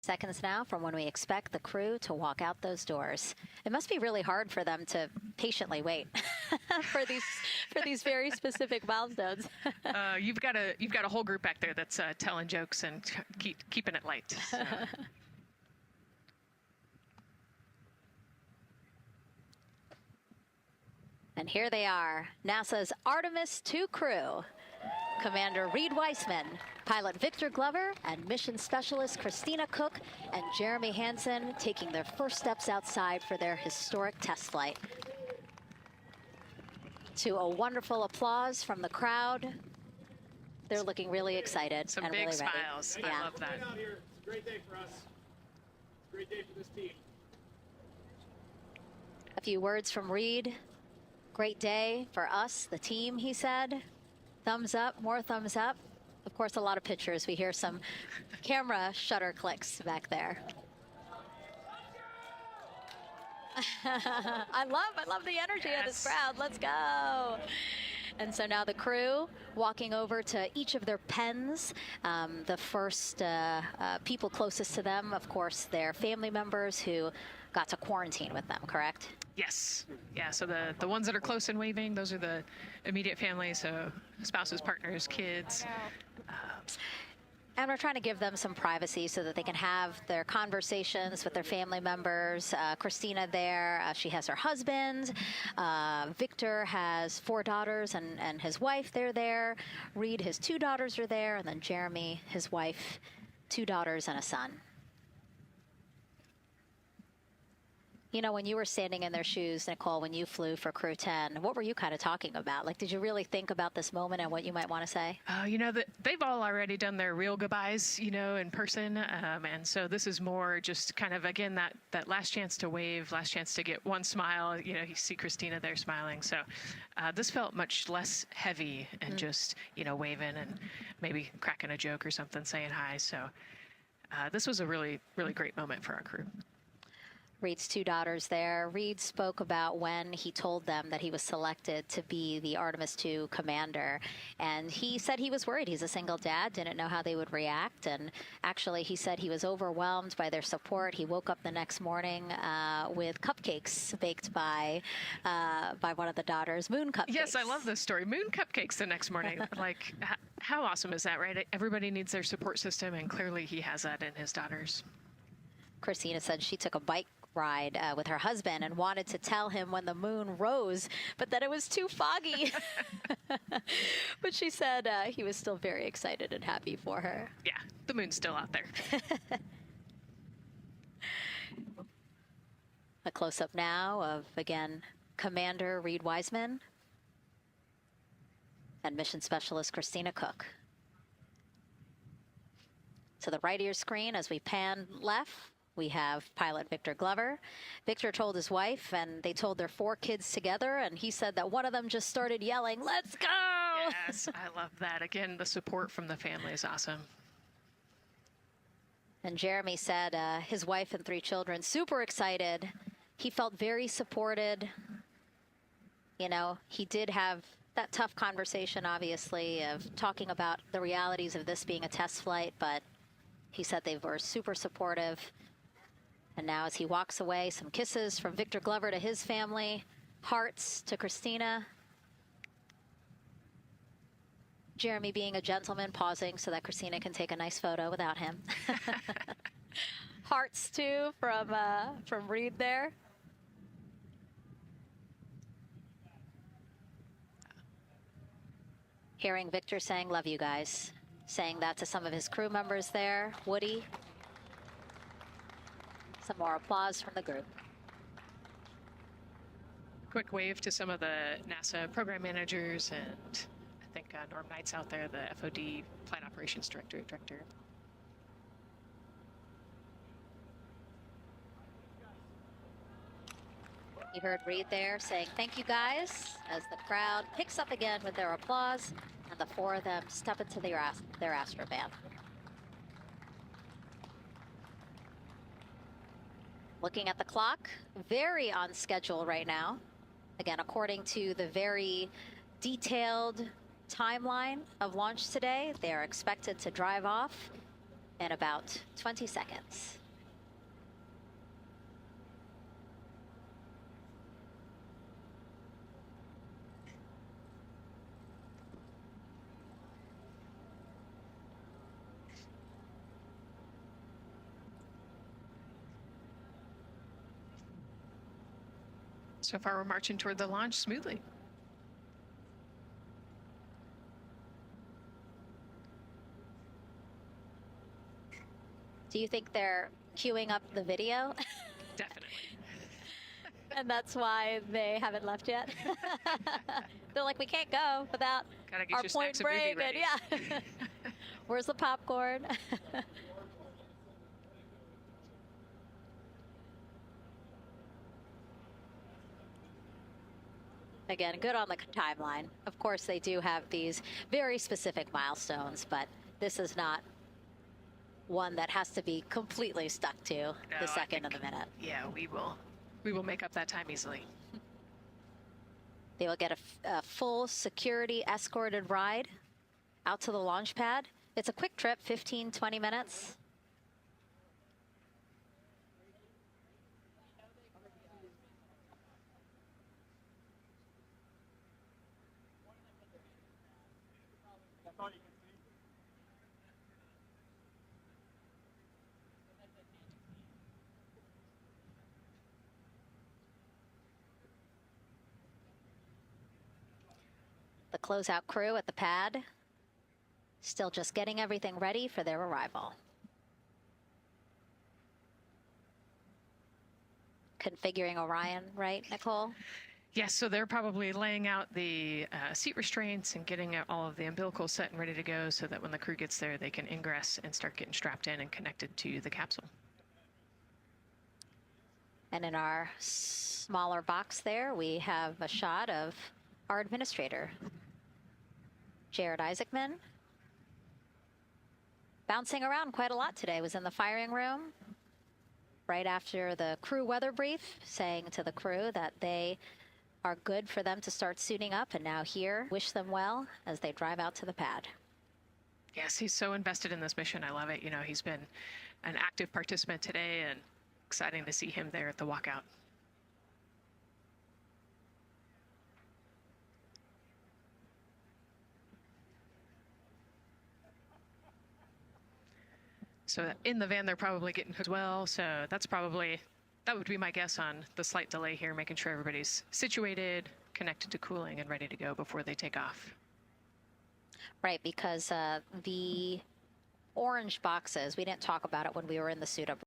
Seconds now from when we expect the crew to walk out those doors. It must be really hard for them to patiently wait for these very specific milestones. You've got a whole group back there that's telling jokes and keeping it light. So. And here they are, NASA's Artemis II crew. Commander Reed Weissman, pilot Victor Glover, and mission specialist Christina Cook and Jeremy Hansen taking their first steps outside for their historic test flight. To a wonderful applause from the crowd. They're looking really excited Some and big really smiles. ready. I love that. It's a great day for us. It's a great day for this team. A few words from Reed. Great day for us, the team, he said. Thumbs up, more thumbs up. Of course, a lot of pictures. We hear some camera shutter clicks back there. I love the energy of this crowd. Let's go. And so now the crew walking over to each of their pens. The first people closest to them, of course, their family members who got to quarantine with them, correct? Yes. Yeah, so the ones that are close and waving, those are the immediate family, so spouses, partners, kids. And we're trying to give them some privacy so that they can have their conversations with their family members. Christina there, she has her husband. Victor has 4 daughters and his wife, they're there. Reed, his 2 daughters are there. And then Jeremy, his wife, 2 daughters and a son. You know, when you were standing in their shoes, Nicole, when you flew for Crew 10, what were you kind of talking about? Like, did you really think about this moment and what you might want to say? You know, they've all already done their real goodbyes, you know, in person. And so this is more just kind of, again, that last chance to wave, last chance to get one smile. You know, you see Christina there smiling. So this felt much less heavy and just, you know, waving and maybe cracking a joke or something, saying hi. So this was a really, really great moment for our crew. Reed's 2 daughters there. Reed spoke about when he told them that he was selected to be the Artemis II commander. And he said he was worried. He's a single dad, didn't know how they would react. And actually, he said he was overwhelmed by their support. He woke up the next morning with cupcakes baked by one of the daughters, moon cupcakes. Yes, I love this story. Moon cupcakes the next morning. Like, how awesome is that, right? Everybody needs their support system, and clearly he has that in his daughters. Christina said she took a bike ride with her husband and wanted to tell him when the moon rose, but that it was too foggy. But she said he was still very excited and happy for her. Yeah, the moon's still out there. A close-up now of, again, Commander Reed Weissman and Mission Specialist Christina Cook. To the right of your screen, as we pan left, we have pilot Victor Glover. Victor told his wife, and they told their 4 kids together, and he said that one of them just started yelling, "Let's go!" Yes, I love that. Again, the support from the family is awesome. And Jeremy said his wife and 3 children, super excited. He felt very supported. You know, he did have that tough conversation, obviously, of talking about the realities of this being a test flight, but he said they were super supportive. And now as he walks away, some kisses from Victor Glover to his family, hearts to Christina. Jeremy being a gentleman, pausing so that Christina can take a nice photo without him. Hearts too from Reed there. Hearing Victor saying, "Love you guys." Saying that to some of his crew members there. Woody. Some more applause from the group. Quick wave to some of the NASA program managers, and I think Norm Knight's out there, the FOD Flight Operations Director. You heard Reed there saying, "Thank you guys," as the crowd picks up again with their applause, and the 4 of them step into their astroband. Looking at the clock, very on schedule right now. Again, according to the very detailed timeline of launch today, they are expected to drive off in about 20 seconds. So far, we're marching toward the launch smoothly. Do you think they're queuing up the video? Definitely. And that's why they haven't left yet? They're like, we can't go without Gotta get our your point snacks and movie break. And ready. yeah. Where's the popcorn? Again, good on the timeline. Of course, they do have these very specific milestones, but this is not one that has to be completely stuck to No, the I second and think- the minute. Yeah, we will make up that time easily. They will get a full security escorted ride out to the launch pad. It's a quick trip, 15, 20 minutes. That's all you can see. The closeout crew at the pad still just getting everything ready for their arrival. Configuring Orion, right, Nicole? Yes, so they're probably laying out the seat restraints and getting out all of the umbilicals set and ready to go so that when the crew gets there, they can ingress and start getting strapped in and connected to the capsule. And in our smaller box there, we have a shot of our administrator, Jared Isaacman. Bouncing around quite a lot today, was in the firing room right after the crew weather brief, saying to the crew that they are good for them to start suiting up, and now here, wish them well as they drive out to the pad. Yes, he's so invested in this mission. I love it. You know, he's been an active participant today, and exciting to see him there at the walkout. So in the van, they're probably getting as well. So that would be my guess on the slight delay here, making sure everybody's situated, connected to cooling, and ready to go before they take off. Right, because the orange boxes, we didn't talk about it when we were in the suit up